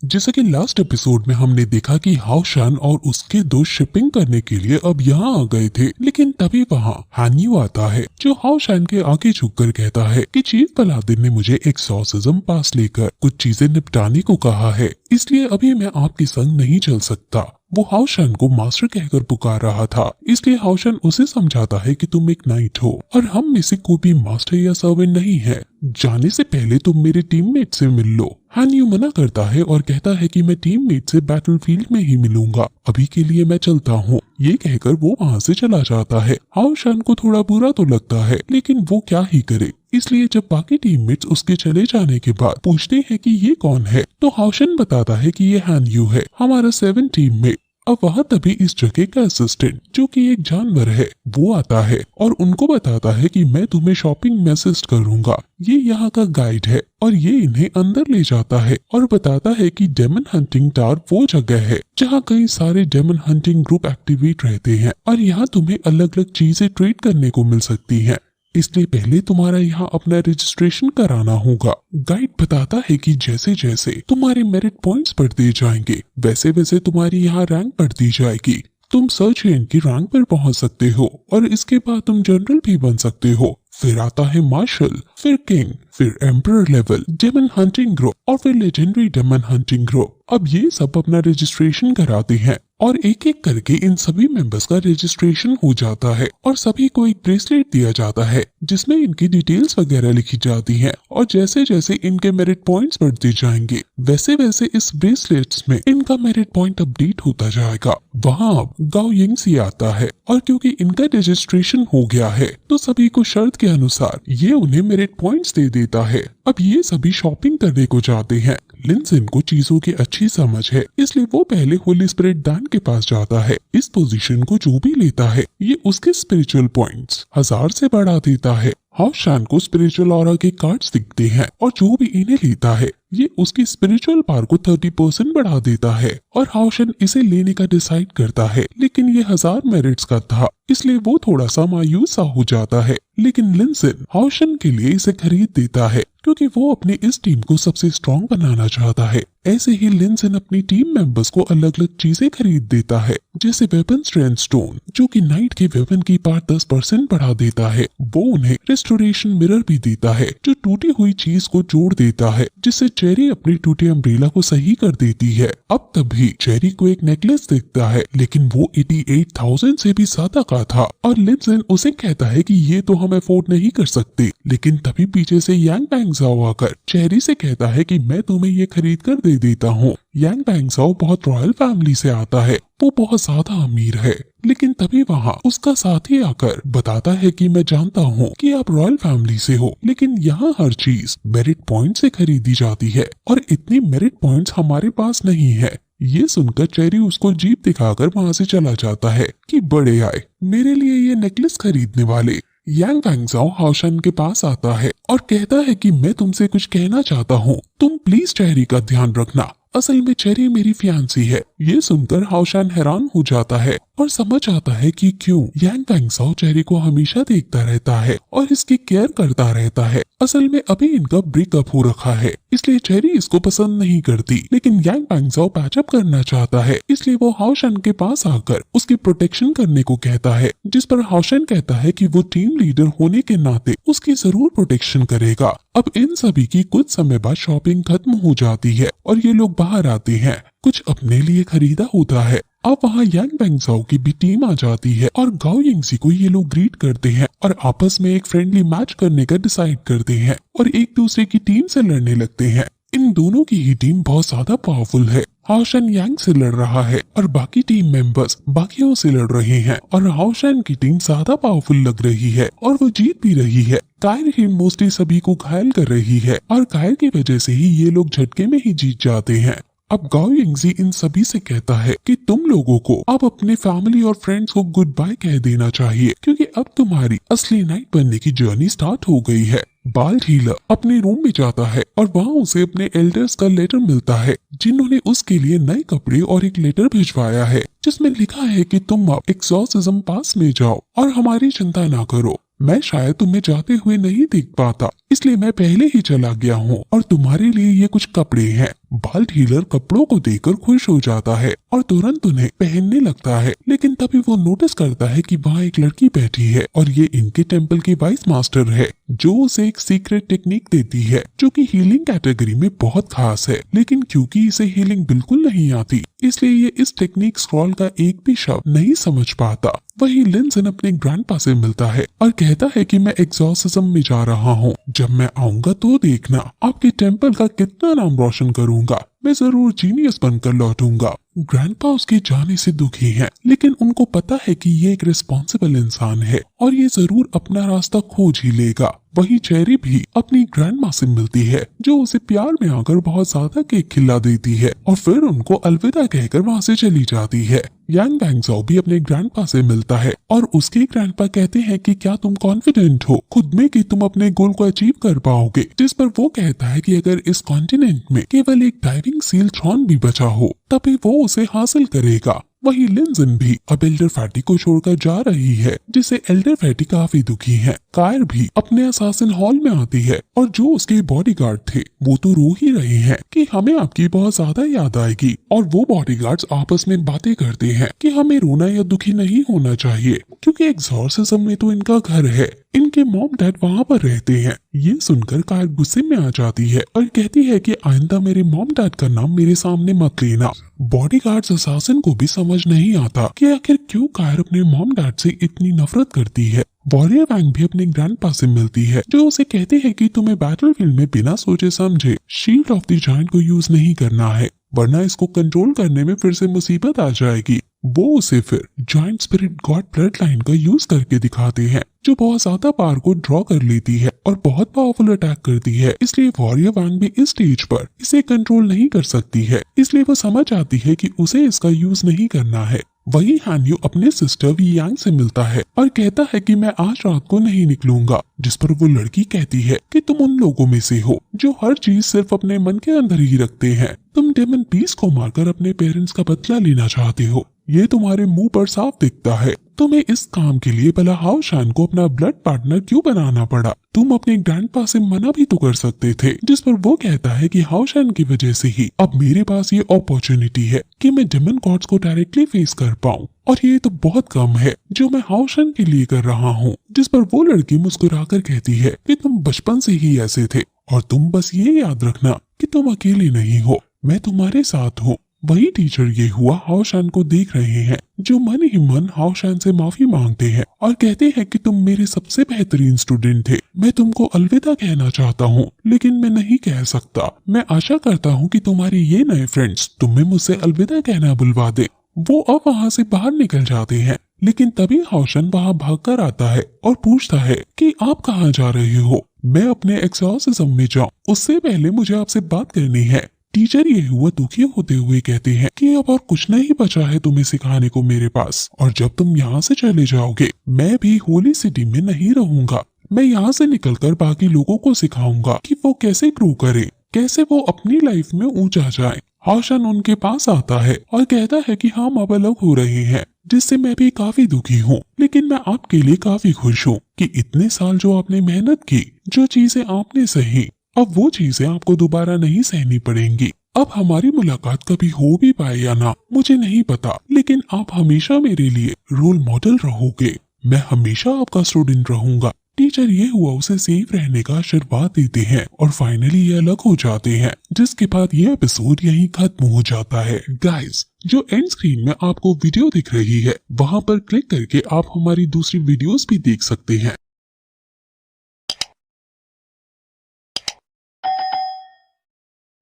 जैसा कि last episode में हमने देखा कि हाओशान और उसके दोस्त शिपिंग करने के लिए अब यहाँ आ गए थे, लेकिन तभी वहाँ हान्यू आता है जो हाओशान के आगे झुककर कहता है कि चीफ पलादिन ने मुझे एक्सॉर्सिज्म पास लेकर कुछ चीजें निपटाने को कहा है, इसलिए अभी मैं आपके संग नहीं चल सकता। वो हाओशान को मास्टर कहकर पुकार रहा था, इसलिए हाओशान उसे समझाता है कि तुम एक नाइट हो और हम में से कोई भी मास्टर या सर्वेंट नहीं है। जाने से पहले तुम मेरे टीममेट से मिल लो। हान्यू मना करता है और कहता है कि मैं टीममेट से बैटलफील्ड में ही मिलूंगा, अभी के लिए मैं चलता हूँ। ये कहकर वो वहाँ से चला जाता है। हाओशान को थोड़ा बुरा तो लगता है, लेकिन वो क्या ही करे। इसलिए जब बाकी टीममेट्स उसके चले जाने के बाद पूछते हैं कि ये कौन है, तो हाओशान बताता है कि ये हान्यू है, हमारा 7 टीममेट। अब वहाँ तभी इस जगह का असिस्टेंट जो कि एक जानवर है वो आता है और उनको बताता है कि मैं तुम्हें शॉपिंग में असिस्ट करूंगा। ये यहाँ का गाइड है और ये इन्हें अंदर ले जाता है और बताता है कि डेमन हंटिंग टावर वो जगह है जहाँ कई सारे डेमन हंटिंग ग्रुप एक्टिवेट रहते हैं और यहाँ तुम्हें अलग अलग चीजें ट्रेड करने को मिल सकती हैं। इसलिए पहले तुम्हारा यहाँ अपना रजिस्ट्रेशन कराना होगा। गाइड बताता है कि जैसे जैसे तुम्हारे मेरिट पॉइंट्स बढ़ते जाएंगे वैसे वैसे तुम्हारी यहाँ रैंक बढ़ती जाएगी। तुम सर्जेंट की रैंक पर पहुँच सकते हो और इसके बाद तुम जनरल भी बन सकते हो। फिर आता है मार्शल, फिर किंग, फिर emperor level, demon hunting group और फिर लेजेंडरी डेमन हंटिंग ग्रुप। अब ये सब अपना रजिस्ट्रेशन कराते हैं और एक एक करके इन सभी मेंबर्स का रजिस्ट्रेशन हो जाता है और सभी को एक ब्रेसलेट दिया जाता है जिसमें इनकी डिटेल्स वगैरह लिखी जाती हैं और जैसे जैसे इनके मेरिट पॉइंट्स बढ़ते जाएंगे वैसे वैसे इस ब्रेसलेट्स में इनका मेरिट पॉइंट अपडेट होता जाएगा। वहाँ अब गाओ यिंगसी आता है और क्योंकि इनका रजिस्ट्रेशन हो गया है तो सभी को शर्त के अनुसार ये उन्हें मेरिट पॉइंट्स दे देता है। अब ये सभी शॉपिंग करने को जाते हैं। लिनसेन को चीजों की अच्छी समझ है, इसलिए वो पहले होली स्पिरिट दान के पास जाता है। इस पोजीशन को जो भी लेता है ये उसके स्पिरिचुअल पॉइंट्स 1000 से बढ़ा देता है। हाओशान को स्पिरिचुअल ऑरा के कार्ड्स दिखते हैं और जो भी इन्हें लेता है ये उसकी स्पिरिचुअल पावर को 30% बढ़ा देता है और हाओशान इसे लेने का डिसाइड करता है, लेकिन ये 1000 मेरिट्स का था इसलिए वो थोड़ा सा मायूस सा हो जाता है। लेकिन लिनसेन हाओशान के लिए इसे खरीद देता है क्योंकि वो अपनी इस टीम को सबसे स्ट्रॉन्ग बनाना चाहता है। ऐसे ही लिनसेन अपनी टीम मेंबर्स को अलग अलग चीजें खरीद देता है, जैसे वेपन स्ट्रेंथ स्टोन जो कि नाइट के वेपन की पावर 10% बढ़ा देता है। वो उन्हें रेस्टोरेशन मिरर भी देता है जो टूटी हुई चीज को जोड़ देता है, जिससे चेरी अपनी टूटे अम्ब्रेला को सही कर देती है। अब तभी चेरी को एक नेकलेस दिखता है, लेकिन वो 88,000 से भी ज्यादा का था और लिनसेन उसे कहता है कि ये तो हम अफोर्ड नहीं कर सकते। लेकिन तभी पीछे से यांग बैंगजाओ आकर चेरी से कहता है कि मैं तुम्हें ये खरीद कर दे देता हूँ। यांग बैंगजाओ बहुत रॉयल फैमिली से आता है, वो बहुत ज्यादा अमीर है, लेकिन तभी वहाँ उसका साथी आकर बताता है कि मैं जानता हूँ कि आप रॉयल फैमिली से हो, लेकिन यहाँ हर चीज मेरिट पॉइंट से खरीदी जाती है और इतनी मेरिट पॉइंट्स हमारे पास नहीं है। ये सुनकर चेरी उसको जीप दिखाकर वहाँ से चला जाता है कि बड़े आए मेरे लिए ये नेकलेस खरीदने वाले। यांग बैंगजाओ हाओशान के पास आता है और कहता है कि मैं तुमसे कुछ कहना चाहता हूँ, तुम प्लीज चेरी का ध्यान रखना, असल में चेरी मेरी फियांसी है। ये सुनकर हाओशान हैरान हो जाता है और समझ आता है कि क्यों यांग बैंगजाओ चेरी को हमेशा देखता रहता है और इसकी केयर करता रहता है। असल में अभी इनका ब्रेकअप हो रखा है, इसलिए चेरी इसको पसंद नहीं करती, लेकिन यांग बैंगजाओ पैचअप करना चाहता है, इसलिए वो हाओशान के पास आकर उसकी प्रोटेक्शन करने को कहता है, जिस पर हाओशान कहता है कि वो टीम लीडर होने के नाते उसकी जरूर प्रोटेक्शन करेगा। अब इन सभी की कुछ समय बाद शॉपिंग खत्म हो जाती है और ये लोग बाहर आते हैं, कुछ अपने लिए खरीदा होता है। अब वहाँ यांग बैंगजाओ की भी टीम आ जाती है और गाओ यिंगसी को ये लोग ग्रीट करते हैं और आपस में एक फ्रेंडली मैच करने का डिसाइड करते हैं और एक दूसरे की टीम से लड़ने लगते हैं। इन दोनों की ही टीम बहुत ज्यादा पावरफुल है। हाओशान यांग से लड़ रहा है और बाकी टीम मेंबर्स बाकियों से लड़ रहे हैं और हाओशान की टीम ज्यादा पावरफुल लग रही है और वो जीत भी रही है। कायर ही मोस्टली सभी को घायल कर रही है और कायर की वजह से ही ये लोग झटके में ही जीत जाते हैं। अब गाओ यिंगसी इन सभी से कहता है कि तुम लोगों को अब अपने फैमिली और फ्रेंड्स को गुड बाय कह देना चाहिए, क्योंकि अब तुम्हारी असली नाइट बनने की जर्नी स्टार्ट हो गई है। बाल हीलर अपने रूम में जाता है और वहाँ उसे अपने एल्डर्स का लेटर मिलता है, जिन्होंने उसके लिए नए कपड़े और एक लेटर भिजवाया है जिसमें लिखा है कि तुम अब एक्सॉर्सिज्म पास में जाओ और हमारी चिंता ना करो। मैं शायद तुम्हें जाते हुए नहीं देख पाता, इसलिए मैं पहले ही चला गया हूँ और तुम्हारे लिए ये कुछ कपड़े हैं। बाल्ट हीलर कपड़ों को देखकर खुश हो जाता है और तुरंत उन्हें पहनने लगता है, लेकिन तभी वो नोटिस करता है कि वहाँ एक लड़की बैठी है और ये इनके टेम्पल की वाइस मास्टर है, जो उसे एक सीक्रेट टेक्निक देती है जो कि हीलिंग कैटेगरी में बहुत खास है। लेकिन क्योंकि इसे हीलिंग बिल्कुल नहीं आती, इसलिए ये इस टेक्निक स्क्रॉल का एक भी शब्द नहीं समझ पाता। वही लिंसन अपने ग्रैंडपा से मिलता है और कहता है कि मैं एग्जॉर्सिज्म में जा रहा हूँ, जब मैं आऊंगा तो देखना आपके टेम्पल का कितना नाम रोशन करूंगा, मैं जरूर जीनियस बनकर लौटूंगा। ग्रैंडपा उसके जाने से दुखी हैं, लेकिन उनको पता है कि ये एक रिस्पॉन्सिबल इंसान है और ये जरूर अपना रास्ता खोज ही लेगा। वही चेरी भी अपनी ग्रैंडमा से मिलती है, जो उसे प्यार में आकर बहुत ज्यादा केक खिला देती है और फिर उनको अलविदा कहकर वहाँ से चली जाती है। यांग बैंगजाओ भी अपने ग्रैंडपा से मिलता है और उसके ग्रैंडपा कहते हैं कि क्या तुम कॉन्फिडेंट हो खुद में कि तुम अपने गोल को अचीव कर पाओगे, जिस पर वो कहता है कि अगर इस कॉन्टिनेंट में केवल एक डाइविंग सील थ्रॉन भी बचा हो तभी वो उसे हासिल करेगा। वही लिंजन भी अब एल्डर फैटी को छोड़कर जा रही है, जिससे एल्डर फैटी काफी दुखी है। कायर भी अपने असासिन हॉल में आती है और जो उसके बॉडीगार्ड थे वो तो रो ही रहे हैं कि हमें आपकी बहुत ज्यादा याद आएगी, और वो बॉडीगार्ड्स आपस में बातें करते हैं कि हमें रोना या दुखी नहीं होना चाहिए क्योंकि एग्जॉर्सिज्म में तो इनका घर है, इनके मॉम डैड वहाँ पर रहते हैं। ये सुनकर कायर गुस्से में आ जाती है और कहती है कि आइंदा मेरे मॉम डैड का नाम मेरे सामने मत लेना। बॉडीगार्ड्स असासिन को भी समझ नहीं आता कि आखिर क्यों कायर अपने मॉम डैड से इतनी नफरत करती है। वॉरियर वैंग भी अपने ग्रैंडपा से मिलती है, जो उसे कहते हैं कि तुम्हें बैटलफील्ड में बिना सोचे समझे शील्ड ऑफ द जायंट को यूज नहीं करना है, वरना इसको कंट्रोल करने में फिर से मुसीबत आ जाएगी। वो उसे फिर joint spirit God blood line का यूज करके दिखाते हैं, जो बहुत ज्यादा पावर को ड्रॉ कर लेती है और बहुत पावरफुल अटैक करती है। इसलिए वॉरियर वैंग भी इस स्टेज पर इसे कंट्रोल नहीं कर सकती है, इसलिए वो समझ आती है कि उसे इसका यूज नहीं करना है। वही हान्यू अपने सिस्टर वी यांग से मिलता है और कहता है कि मैं आज रात को नहीं निकलूंगा, जिस पर वो लड़की कहती है कि तुम उन लोगों में से हो जो हर चीज सिर्फ अपने मन के अंदर ही रखते हैं। तुम डेमन बीस्ट को मारकर अपने पेरेंट्स का बदला लेना चाहते हो, ये तुम्हारे मुंह पर साफ दिखता है। तुम्हें इस काम के लिए भला हाओ शान को अपना ब्लड पार्टनर क्यों बनाना पड़ा? तुम अपने ग्रैंडपा से मना भी तो कर सकते थे। जिस पर वो कहता है कि हाओ शान की वजह से ही अब मेरे पास ये अपॉर्चुनिटी है कि मैं डेमन गॉड्स को डायरेक्टली फेस कर पाऊं, और ये तो बहुत कम है जो मैं हाओ शान के लिए कर रहा हूँ। जिस पर वो लड़की मुस्कुराकर कहती है कि तुम बचपन से ही ऐसे थे और तुम बस ये याद रखना कि तुम अकेले नहीं हो, मैं तुम्हारे साथ हूँ। वही टीचर ये हुआ हाओ शान को देख रहे हैं, जो मन ही मन हाओ शान से माफी मांगते हैं और कहते हैं कि तुम मेरे सबसे बेहतरीन स्टूडेंट थे, मैं तुमको अलविदा कहना चाहता हूँ लेकिन मैं नहीं कह सकता। मैं आशा करता हूँ कि तुम्हारे ये नए फ्रेंड्स तुम्हें मुझसे अलविदा कहना बुलवा दे। वो अब वहाँ से बाहर निकल जाते हैं, लेकिन तभी हाओ शान वहाँ भागकर आता है और पूछता है कि आप कहाँ जा रहे हो? मैं अपने एक्सॉर्सिज्म में जाऊँ, उससे पहले मुझे आपसे बात करनी है। टीचर ये हुआ दुखी होते हुए कहते हैं कि अब और कुछ नहीं बचा है तुम्हें सिखाने को मेरे पास, और जब तुम यहाँ से चले जाओगे मैं भी होली सिटी में नहीं रहूंगा। मैं यहाँ से निकलकर बाकी लोगों को सिखाऊंगा कि वो कैसे ग्रो करें, कैसे वो अपनी लाइफ में ऊंचा जाए। हाओ शान उनके पास आता है और कहता है कि हम अब अलग हो रहे हैं, जिससे मैं भी काफी दुखी हूँ, लेकिन मैं आपके लिए काफी खुश हूँ कि इतने साल जो आपने मेहनत की, जो चीजें आपने सही, अब वो चीजें आपको दोबारा नहीं सहनी पड़ेंगी। अब हमारी मुलाकात कभी हो भी पाए या ना मुझे नहीं पता, लेकिन आप हमेशा मेरे लिए रोल मॉडल रहोगे। मैं हमेशा आपका स्टूडेंट रहूंगा। टीचर ये हुआ उसे सेफ रहने का आशीर्वाद देते हैं और फाइनली ये अलग हो जाते हैं, जिसके बाद ये एपिसोड यहीं खत्म हो जाता है। गाइस, जो एंड स्क्रीन में आपको वीडियो दिख रही है वहाँ पर क्लिक करके आप हमारी दूसरी वीडियोस भी देख सकते हैं।